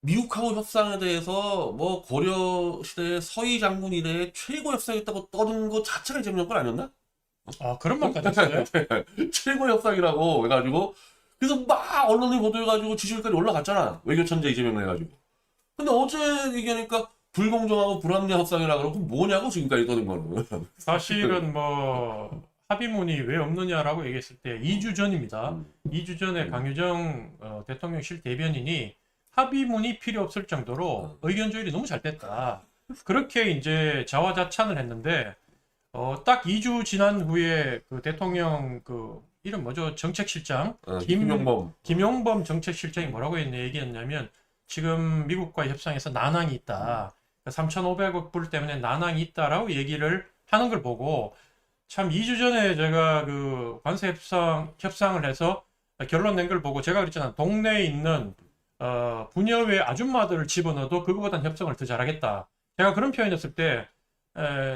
미국하고 협상에 대해서 뭐 고려 시대 서희 장군 이래 최고 협상이었다고 떠든 것 자체가 이재명 건 아니었나? 아, 그런 말까지 했어요? 최고 협상이라고 해가지고 그래서 막 언론이 보도해가지고 지지율까지 올라갔잖아. 외교천재 이재명 해가지고. 근데 어제 얘기하니까 불공정하고 불합리한 협상이라 그러고 뭐냐고 지금까지 떠든 거는. 사실은 뭐 합의문이 왜 없느냐라고 얘기했을 때 2주 전입니다. 2주 전에 강효정 대통령 실대변인이 합의문이 필요 없을 정도로 의견 조율이 너무 잘 됐다. 그렇게 이제 자화자찬을 했는데 딱 2주 지난 후에 그 대통령 그 이름 뭐죠? 정책실장 김용범. 김용범 정책실장이 뭐라고 얘기했냐면 지금 미국과의 협상에서 난항이 있다. 3,500억 불 때문에 난항이 있다라고 얘기를 하는 걸 보고 참 2주 전에 제가 그 관세 협상을 해서 결론 낸 걸 보고 제가 그랬잖아. 동네에 있는 부녀회 아줌마들을 집어넣어도 그거보단 협상을 더 잘하겠다. 제가 그런 표현했을 때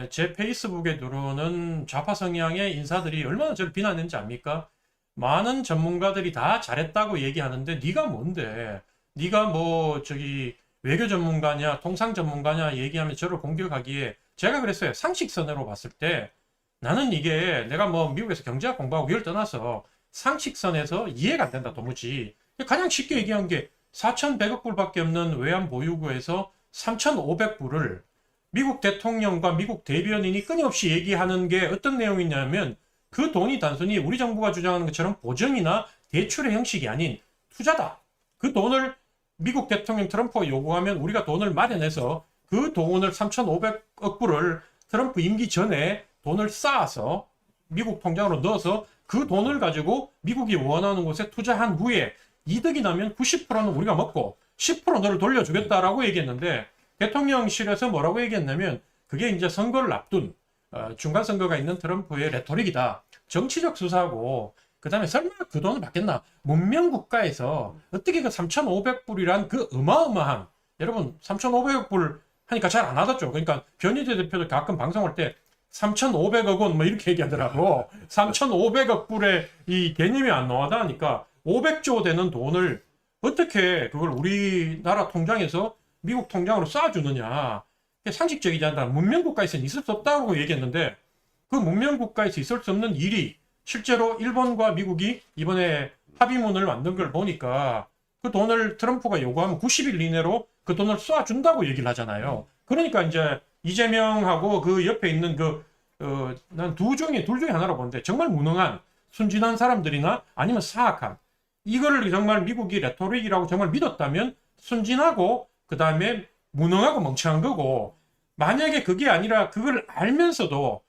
제 페이스북에 들어오는 좌파 성향의 인사들이 얼마나 저를 비난했는지 압니까? 많은 전문가들이 다 잘했다고 얘기하는데 네가 뭔데? 네가 뭐 저기 외교 전문가냐, 통상 전문가냐 얘기하면 저를 공격하기에 제가 그랬어요. 상식선으로 봤을 때 나는 이게 내가 뭐 미국에서 경제학 공부하고 이걸 떠나서 상식선에서 이해가 안 된다 도무지. 가장 쉽게 얘기한 게 4,100억 불밖에 없는 외환 보유고에서 3,500불을 미국 대통령과 미국 대변인이 끊임없이 얘기하는 게 어떤 내용이냐면 그 돈이 단순히 우리 정부가 주장하는 것처럼 보증이나 대출의 형식이 아닌 투자다. 그 돈을 미국 대통령 트럼프가 요구하면 우리가 돈을 마련해서 그 돈을 3,500억 불을 트럼프 임기 전에 돈을 쌓아서 미국 통장으로 넣어서 그 돈을 가지고 미국이 원하는 곳에 투자한 후에 이득이 나면 90%는 우리가 먹고 10% 너를 돌려주겠다라고 얘기했는데 대통령실에서 뭐라고 얘기했냐면 그게 이제 선거를 앞둔 중간 선거가 있는 트럼프의 레토릭이다. 정치적 수사고 그다음에 설마 그 돈을 받겠나? 문명 국가에서 어떻게 그 3,500불이란 그 어마어마한 여러분 3,500억 불 하니까 잘 안 와닿죠. 그러니까 변희재 대표도 가끔 방송할 때 3,500억 원 뭐 이렇게 얘기하더라고. 3,500억 불의 이 개념이 안 나와닿으니까 500조 되는 돈을 어떻게 그걸 우리나라 통장에서 미국 통장으로 쌓아주느냐. 상식적이지 않다. 문명국가에서는 있을 수 없다고 얘기했는데 그 문명국가에서 있을 수 없는 일이 실제로 일본과 미국이 이번에 합의문을 만든 걸 보니까 그 돈을 트럼프가 요구하면 90일 이내로 그 돈을 쏴준다고 얘기를 하잖아요. 그러니까 이제 이재명하고 그 옆에 있는 난 둘 중에 하나로 보는데 정말 무능한 순진한 사람들이나 아니면 사악한 이거를 정말 미국이 레토릭이라고 정말 믿었다면 순진하고 그 다음에 무능하고 멍청한 거고 만약에 그게 아니라 그걸 알면서도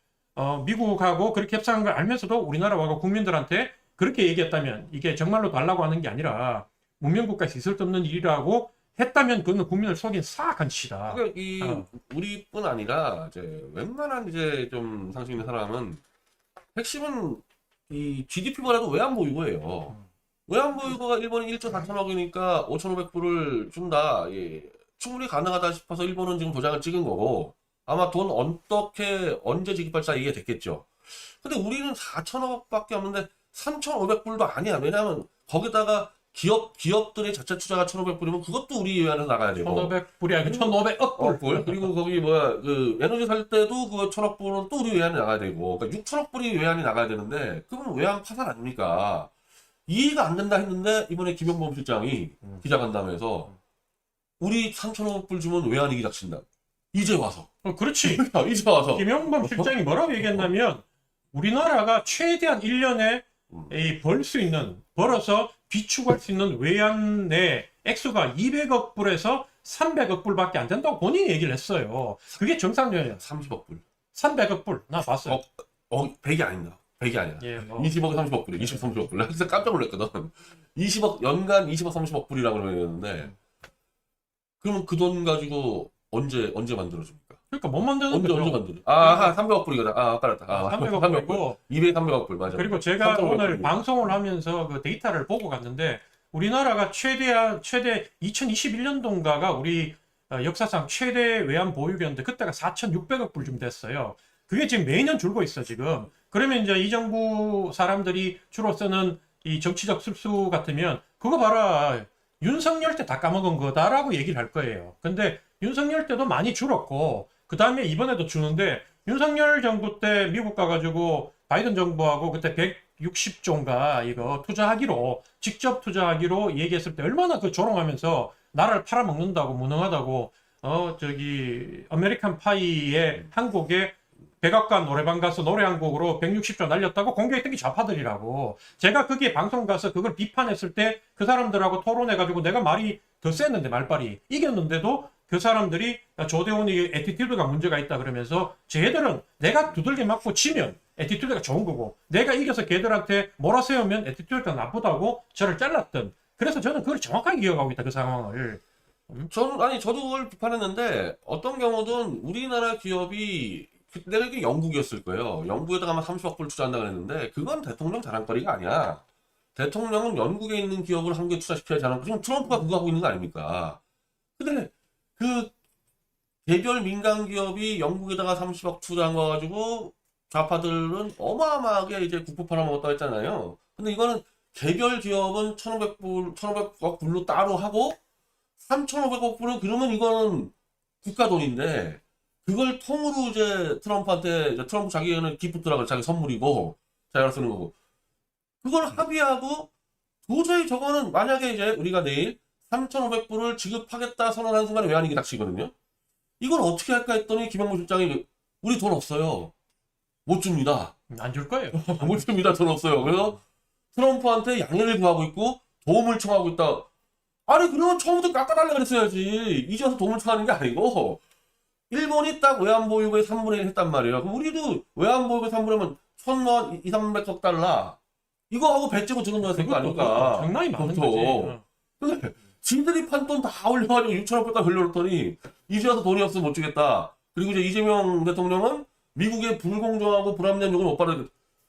미국하고 그렇게 협상한 걸 알면서도 우리나라와 국민들한테 그렇게 얘기했다면 이게 정말로 달라고 하는 게 아니라 문명국가에서 있을 수 없는 일이라고 했다면 그건 국민을 속인 사악한 짓이다. 그러니까 우리뿐 아니라 이제 웬만한 이제 좀 상식 있는 사람은 핵심은 이 GDP보다도 외환 보유고예요. 외환 보유고가 일본이 1조 4천억이니까 5,500불을 준다. 예. 충분히 가능하다 싶어서 일본은 지금 도장을 찍은 거고 아마 돈 어떻게 언제 지급할지 이게 됐겠죠. 근데 우리는 4천억밖에 없는데 3,500불도 아니야. 왜냐하면 거기다가 기업들의 자체 투자가 1,500불이면 그것도 우리 외환에서 나가야 되고 1,500불이 아니고 1,500억 불. 그리고 거기 뭐야 그 에너지 살 때도 그 1,000억 불은 또 우리 외환에 나가야 되고 그러니까 6천억 불이 외환이 나가야 되는데 그건 외환 파산 아닙니까? 이해가 안 된다 했는데 이번에 김용범 실장이 기자간담회에서 우리 3,500불 주면 외환 위기 닥친다. 이제 와서. 그렇지. 이제 와서. 김영범 실장이 뭐라고 얘기했냐면 우리나라가 최대한 1년에 벌 수 있는 벌어서 비축할 수 있는 외환의 액수가 200억 불에서 300억 불밖에 안 된다고 본인이 얘기를 했어요. 그게 정상적이에요. 30억 불. 300억 불. 나 봤어요. 100이 아닙니다. 100이 아니야. 예, 20억 30억 불이야. 20, 30억 불. 나 진짜 깜짝 놀랐거든. 20억, 연간 20억 30억 불이라고 그러는데 그러면 그 돈 가지고 언제 만들어줍니까? 그러니까 못 만드는 언제 거죠. 만들어? 아, 300억 불이거든. 깔았다. 300억 300억 불. 불이고 200, 300억 불, 맞아. 그리고 제가 300억 오늘 불이고. 방송을 하면서 그 데이터를 보고 갔는데 우리나라가 최대 2021년도인가가 우리 역사상 최대 외환 보유고였는데 그때가 4,600억 불 좀 됐어요. 그게 지금 매년 줄고 있어 지금. 그러면 이제 이 정부 사람들이 주로 쓰는 이 정치적 습수 같으면 그거 봐라. 윤석열 때 다 까먹은 거다라고 얘기를 할 거예요. 근데 윤석열 때도 많이 줄었고 그 다음에 이번에도 주는데 윤석열 정부 때 미국 가가지고 바이든 정부하고 그때 160조인가 이거 투자하기로 직접 투자하기로 얘기했을 때 얼마나 그 조롱하면서 나라를 팔아먹는다고 무능하다고 저기 아메리칸 파이의 한 곡에 백악관 노래방 가서 노래 한 곡으로 160조 날렸다고 공개했던 게 좌파들이라고. 제가 거기에 방송 가서 그걸 비판했을 때 그 사람들하고 토론해가지고 내가 말이 더 셌는데 말빨이 이겼는데도 그 사람들이 조대훈이 애티튜드가 문제가 있다 그러면서 쟤들은 내가 두들겨 맞고 치면 애티튜드가 좋은 거고 내가 이겨서 걔들한테 몰아세우면 애티튜드가 나쁘다고 저를 잘랐던. 그래서 저는 그걸 정확하게 기억하고 있다 그 상황을. 저도 그걸 비판했는데 어떤 경우든 우리나라 기업이 내가 이게 영국이었을 거예요. 영국에다가 아마 30억 불 투자한다 그랬는데 그건 대통령 자랑거리가 아니야. 대통령은 영국에 있는 기업을 한국에 투자시켜야 자랑거리. 지금 트럼프가 그거 하고 있는 거 아닙니까? 근데 그 개별 민간 기업이 영국에다가 30억 투자한 거 가지고 좌파들은 어마어마하게 이제 국부 팔아먹었다고 했잖아요. 근데 이거는 개별 기업은 1,500억 불로 따로 하고 3,500억 불은 그러면 이거는 국가 돈인데 그걸 통으로 이제 트럼프한테 트럼프 자기는 기프트라고 자기 선물이고 자기가 쓰는 거고 그걸 합의하고 도저히 저거는 만약에 이제 우리가 내일 3,500불을 지급하겠다 선언한 순간에 외환위기 닥치거든요. 이걸 어떻게 할까 했더니 김영무 실장이 우리 돈 없어요. 못 줍니다. 안 줄 거예요. 못 줍니다. 돈 없어요. 그래서 트럼프한테 양해를 구하고 있고 도움을 청하고 있다. 아니 그러면 처음부터 깎아달라 그랬어야지. 이제 와서 도움을 청하는 게 아니고 일본이 딱 외환보유고의 3분의 1 했단 말이에요. 그럼 우리도 외환보유고 3분의 1은 1,000만 2, 300억 달러 이거 하고 배째고 들어놓아야 될 거 아닙니까? 장난이 많은 그것도. 거지. 근데 지들이 판 돈 다 올려가지고 6천억 불까지 흘려놓더니 이제 와서 돈이 없으면 못 주겠다. 그리고 이제 이재명 대통령은 미국의 불공정하고 불합리한 요구를 못 받아.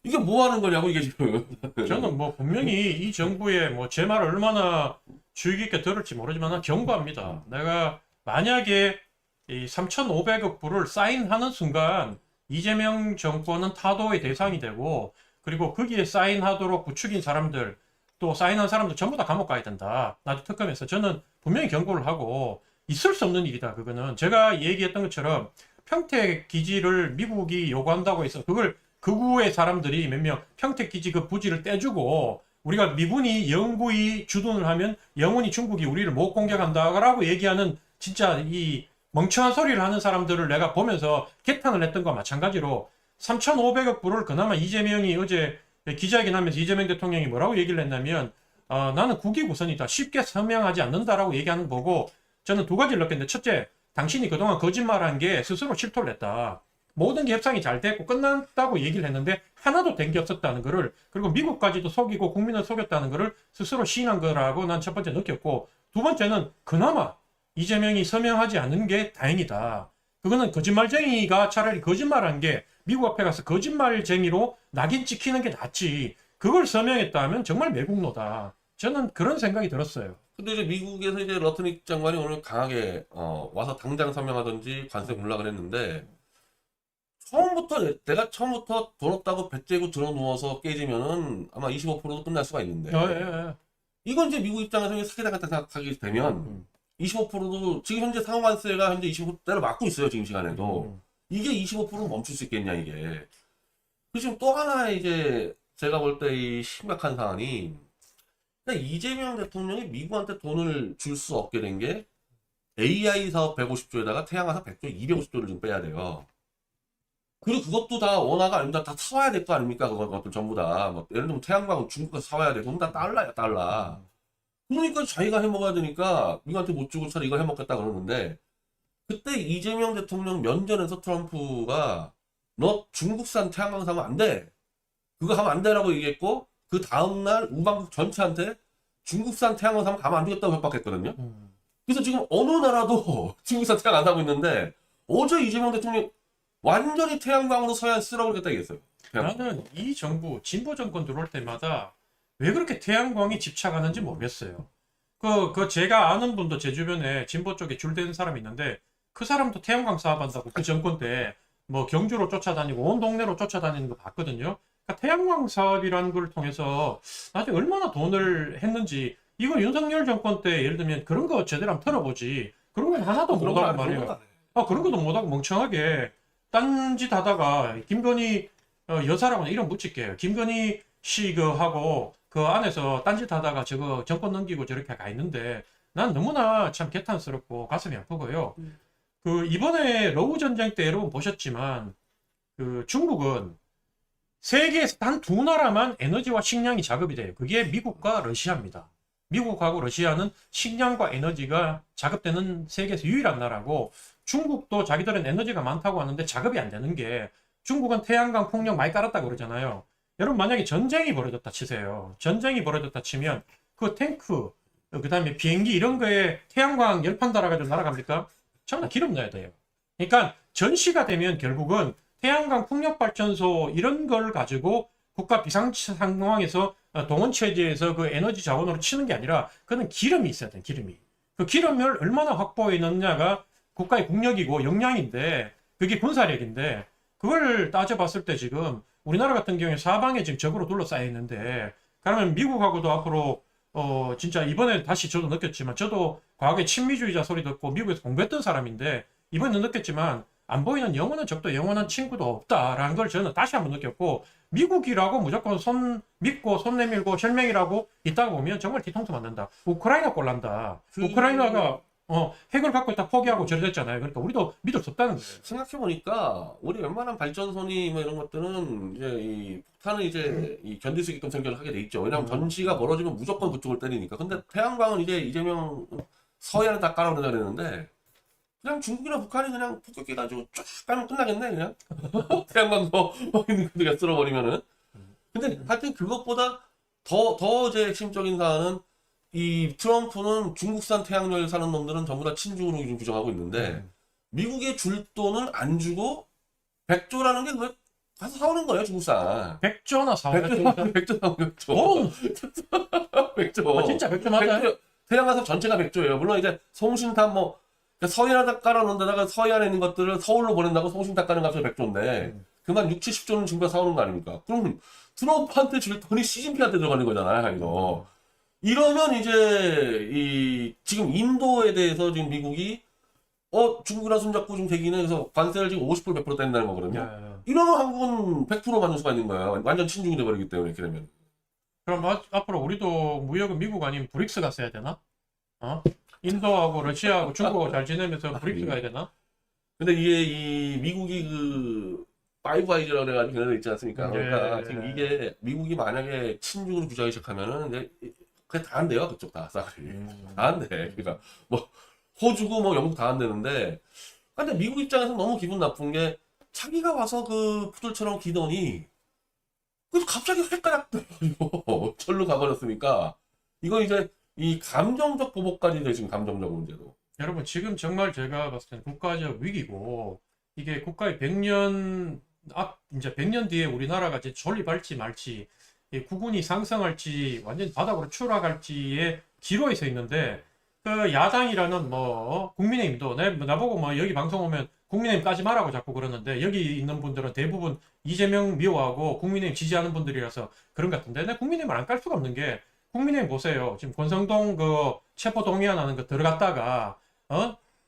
이게 뭐 하는 거냐고 이게 지금. 저는 뭐 분명히 이 정부의 뭐 제 말을 얼마나 주의 깊게 들을지 모르지만 난 경고합니다. 내가 만약에 이 3,500억 불을 사인하는 순간 이재명 정권은 타도의 대상이 되고 그리고 거기에 사인하도록 부추긴 사람들 또 사인한 사람들 전부 다 감옥 가야 된다. 나도 특검에서 저는 분명히 경고를 하고 있을 수 없는 일이다. 그거는 제가 얘기했던 것처럼 평택 기지를 미국이 요구한다고 해서 그걸 극우의 사람들이 몇 명 평택 기지 그 부지를 떼주고 우리가 미군이 영구히 주둔을 하면 영원히 중국이 우리를 못 공격한다라고 얘기하는 진짜 이 멍청한 소리를 하는 사람들을 내가 보면서 개탄을 했던 것과 마찬가지로 3,500억 불을 그나마 이재명이 어제 기자회견하면서 이재명 대통령이 뭐라고 얘기를 했냐면 나는 국익 우선이다. 쉽게 서명하지 않는다라고 얘기하는 거 보고 저는 두 가지를 느꼈는데 첫째, 당신이 그동안 거짓말한 게 스스로 실토를 했다. 모든 게 협상이 잘 됐고 끝났다고 얘기를 했는데 하나도 된 게 없었다는 거를 그리고 미국까지도 속이고 국민을 속였다는 거를 스스로 시인한 거라고 난 첫 번째 느꼈고 두 번째는 그나마 이재명이 서명하지 않는 게 다행이다. 그거는 거짓말쟁이가 차라리 거짓말한 게 미국 앞에 가서 거짓말쟁이로 낙인 찍히는 게 낫지. 그걸 서명했다면 정말 매국노다. 저는 그런 생각이 들었어요. 근데 이제 미국에서 이제 러트닉 장관이 오늘 강하게 와서 당장 서명하든지 관세 물라 그랬는데 내가 처음부터 돈 없다고 배째고 들어 누워서 깨지면은 아마 25%도 끝날 수가 있는데 예. 이건 이제 미국 입장에서 사기당했다 생각하게 되면 25%도 지금 현재 상호관세가 현재 25%대로 맞고 있어요 지금 시간에도 이게 25%는 멈출 수 있겠냐 이게. 그리고 지금 또 하나 이제 제가 볼 때 이 심각한 사안이 그러니까 이재명 대통령이 미국한테 돈을 줄 수 없게 된 게 AI 사업 150조에다가 태양광 100조 250조를 좀 빼야 돼요. 그리고 그것도 다 원화가 아닙니다. 다 사와야 될 거 아닙니까? 그것들 전부 다. 뭐 예를 들면 태양광은 중국에서 사와야 되고 다 달러야 달러. 그러니까 자기가 해먹어야 되니까 미국한테 못 주고 차라리 이걸 해먹겠다 그러는데 그때 이재명 대통령 면전에서 트럼프가 너 중국산 태양광 사면 안 돼. 그거 하면 안 되라고 얘기했고 그 다음날 우방국 전체한테 중국산 태양광 사면 가만 안 두겠다고 협박했거든요. 그래서 지금 어느 나라도 중국산 태양 안 사고 있는데 어제 이재명 대통령 완전히 태양광으로 서해안 쓸어버리겠다 얘기했어요. 나는 이 정부 진보 정권 들어올 때마다 왜 그렇게 태양광에 집착하는지 모르겠어요. 그 제가 아는 분도 제 주변에 진보 쪽에 줄대는 사람이 있는데 그 사람도 태양광 사업한다고 그 정권 때 뭐 경주로 쫓아다니고 온 동네로 쫓아다니는 거 봤거든요. 그러니까 태양광 사업이라는 걸 통해서 나중에 얼마나 돈을 했는지 이거 윤석열 정권 때 예를 들면 그런 거 제대로 한번 털어보지. 그런 건 하나도 그런 못하고 건 말이에요. 안 해. 그런 것도 못하고 멍청하게 딴짓 하다가 김건희 여사라고 이름 붙일게요. 김건희 씨 그 하고 그 안에서 딴짓 하다가 저거 정권 넘기고 저렇게 가 있는데 난 너무나 참 개탄스럽고 가슴이 아프고요. 그 이번에 러우 전쟁 때 여러분 보셨지만 그 중국은 세계에서 단 두 나라만 에너지와 식량이 자급이 돼요. 그게 미국과 러시아입니다. 미국하고 러시아는 식량과 에너지가 자급되는 세계에서 유일한 나라고 중국도 자기들은 에너지가 많다고 하는데 자급이 안 되는 게 중국은 태양광 풍력 많이 깔았다고 그러잖아요. 여러분 만약에 전쟁이 벌어졌다 치세요. 전쟁이 벌어졌다 치면 그 탱크, 그다음에 비행기 이런 거에 태양광 열판 달아가지고 날아갑니까? 전부 다 기름 넣어야 돼요. 그러니까 전시가 되면 결국은 태양광 풍력발전소 이런 걸 가지고 국가 비상 상황에서 동원 체제에서 그 에너지 자원으로 치는 게 아니라 그는 기름이 있어야 돼, 기름이. 그 기름을 얼마나 확보해 넣느냐가 국가의 국력이고 역량인데 그게 군사력인데 그걸 따져봤을 때 지금 우리나라 같은 경우에 사방에 지금 적으로 둘러싸여 있는데 그러면 미국하고도 앞으로 진짜 이번에 다시 저도 느꼈지만 저도 과거에 친미주의자 소리 듣고 미국에서 공부했던 사람인데 이번에는 느꼈지만 안 보이는 영원한 적도 영원한 친구도 없다라는 걸 저는 다시 한번 느꼈고 미국이라고 무조건 손 믿고 손 내밀고 혈맹이라고 있다가 보면 정말 뒤통수 맞는다. 우크라이나 꼴난다. 우크라이나가 핵을 갖고 있다 포기하고 저랬잖아요. 그러니까 우리도 믿을 수 없다는 거예요. 생각해보니까 우리 웬만한 발전소니 뭐 이런 것들은 이제 이 폭탄을 이제 이 견딜 수 있게끔 생겨를 하게 돼 있죠. 왜냐하면 전시가 멀어지면 무조건 그쪽을 때리니까. 근데 태양광은 이제 이재명 서해안에 다 깔아놓으려 그랬는데 그냥 중국이나 북한이 그냥 폭격기 가지고 쫙 까면 끝나겠네 그냥. 태양광도 있는 그냥 쓸어버리면은. 근데 하여튼 그것보다 더 이제 핵심적인 사안은 이 트럼프는 중국산 태양열 사는 놈들은 전부 다 친중으로 지금 규정하고 있는데 미국에 줄 돈을 안 주고 100조라는 게 그걸 가서 사오는 거예요 중국산. 100조나 사와야 100조 나오면 100조. 100조. 진짜 100조 맞아요? 100조. 태양광석 전체가 100조예요. 물론 이제 송신탑 뭐 서해안에다 깔아놓은 데다가 서해안에 있는 것들을 서울로 보낸다고 송신탑 가는 값이 100조인데 그만 6, 70조는 중국가 사오는 거 아닙니까? 그럼 트럼프한테 줄 돈이 시진핑한테 들어가는 거잖아요. 이거. 이러면 이제 지금 인도에 대해서 지금 미국이 중국이랑 손잡고 좀 되기는 그래서 관세를 지금 50% 100% 뗀다는 거거든요. 이러면 한국은 100% 받는 수가 있는 거예요. 완전 친중이 돼버리기 때문에 이렇게 되면. 그럼 앞으로 우리도 무역은 미국 아니면 브릭스가 써야 되나? 인도하고 러시아하고 중국하고 잘 지내면서 브릭스 가야 되나? 근데 이게 이 미국이 그 파이브 아이즈라고 그래가지고 걔네들 있지 않습니까? 그러니까 지금 이게 미국이 만약에 친중으로 규정하기 시작하면은 이제 그게 다 안 돼요. 그쪽 다 싸그리. 다 안 돼. 그러니까 뭐 호주고 뭐 영국 다 안 되는데 근데 미국 입장에서 너무 기분 나쁜 게 자기가 와서 그 푸들처럼 기더니 그래서 갑자기 헷갈려 절로 가버렸으니까 이건 이제 이 감정적 보복까지 돼 지금 감정적 문제도. 여러분 지금 정말 제가 봤을 때는 국가적 위기고 이게 국가의 100년 이제 100년 뒤에 우리나라가 이제 존립할지 말지 이 국운이 상승할지 완전 바닥으로 추락할지의 기로에 서 있는데 그 야당이라는 뭐 국민의힘도 나보고 뭐 여기 방송 오면 국민의힘 까지 마라고 자꾸 그러는데 여기 있는 분들은 대부분 이재명 미워하고 국민의힘 지지하는 분들이라서 그런 것 같은데 내 국민의힘을 안 깔 수가 없는 게 국민의힘 보세요. 지금 권성동 그 체포 동의안하는 거 들어갔다가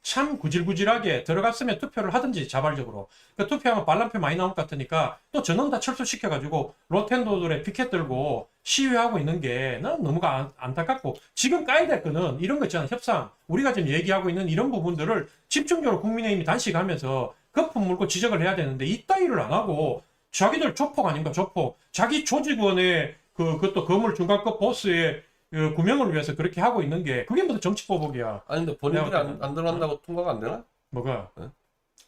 참 구질구질하게 들어갔으면 투표를 하든지 자발적으로 그 투표하면 반란표 많이 나올 것 같으니까 또 전원 다 철수시켜가지고 로텐도들의 피켓 들고 시위하고 있는 게 난 너무 안타깝고 지금 까야 될 거는 이런 거 있잖아. 협상 우리가 지금 얘기하고 있는 이런 부분들을 집중적으로 국민의힘이 단식하면서 거품 물고 지적을 해야 되는데 이따위를 안 하고 자기들 조폭 아닌가 조폭 자기 조직원의 그것도 건물 중간급 보스의 그 구명을 위해서 그렇게 하고 있는 게 그게 무슨 정치 보복이야. 아니 근데 본인들이 안 들어간다고 통과가 안 되나? 뭐가? 네?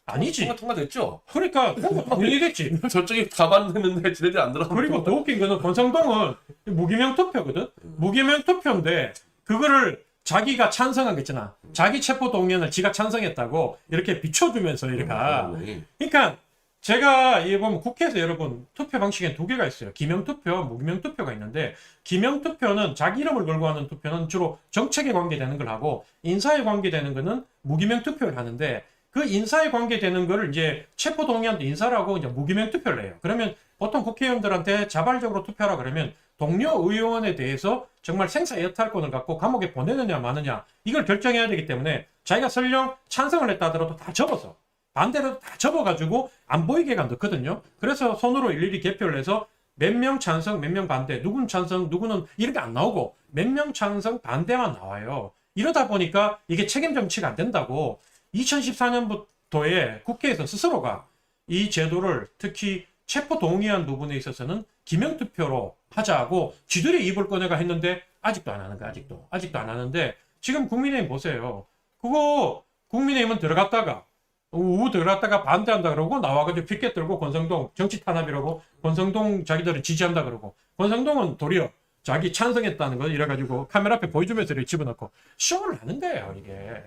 아니지. 통과됐죠. 그러니까 당연히 됐지. 저쪽이 가봤는데 지네들이 안 들어간. 그리고 더 웃긴 거는 권성동은 무기명 투표거든. 무기명 투표인데 그거를 자기가 찬성한 거 있잖아. 자기 체포 동의안을 지가 찬성했다고 이렇게 비춰주면서 이렇게. 그러니까 제가 이게 보면 국회에서 여러분 투표 방식엔 두 개가 있어요. 기명 투표, 무기명 투표가 있는데 기명 투표는 자기 이름을 걸고 하는 투표는 주로 정책에 관계되는 걸 하고 인사에 관계되는 거는 무기명 투표를 하는데 그 인사에 관계되는 거를 이제 체포 동의안도 인사라고 이제 무기명 투표를 해요. 그러면 보통 국회의원들한테 자발적으로 투표하라 그러면 동료 의원에 대해서 정말 생사 여탈권을 갖고 감옥에 보내느냐 마느냐 이걸 결정해야 되기 때문에 자기가 설령 찬성을 했다 하더라도 다 접어서 반대로 다 접어가지고 안 보이게가 넣거든요. 그래서 손으로 일일이 개표를 해서 몇 명 찬성, 몇 명 반대, 누군 찬성, 누구는 이런 게 안 나오고 몇 명 찬성, 반대만 나와요. 이러다 보니까 이게 책임 정치가 안 된다고 2014년부터에 국회에서 스스로가 이 제도를 특히 체포 동의안 부분에 있어서는 기명투표로 하자고 쥐들이 입을 꺼내가 했는데 아직도 안 하는 거야. 아직도 안 하는데 지금 국민의힘 보세요. 그거 국민의힘은 들어갔다가 반대한다 그러고 나와가지고 피켓 들고 권성동 정치 탄압이라고 권성동 자기들은 지지한다 그러고 권성동은 도리어 자기 찬성했다는 거 이래가지고 카메라 앞에 보여주면서 이렇게 집어넣고 쇼를 하는 거예요 이게.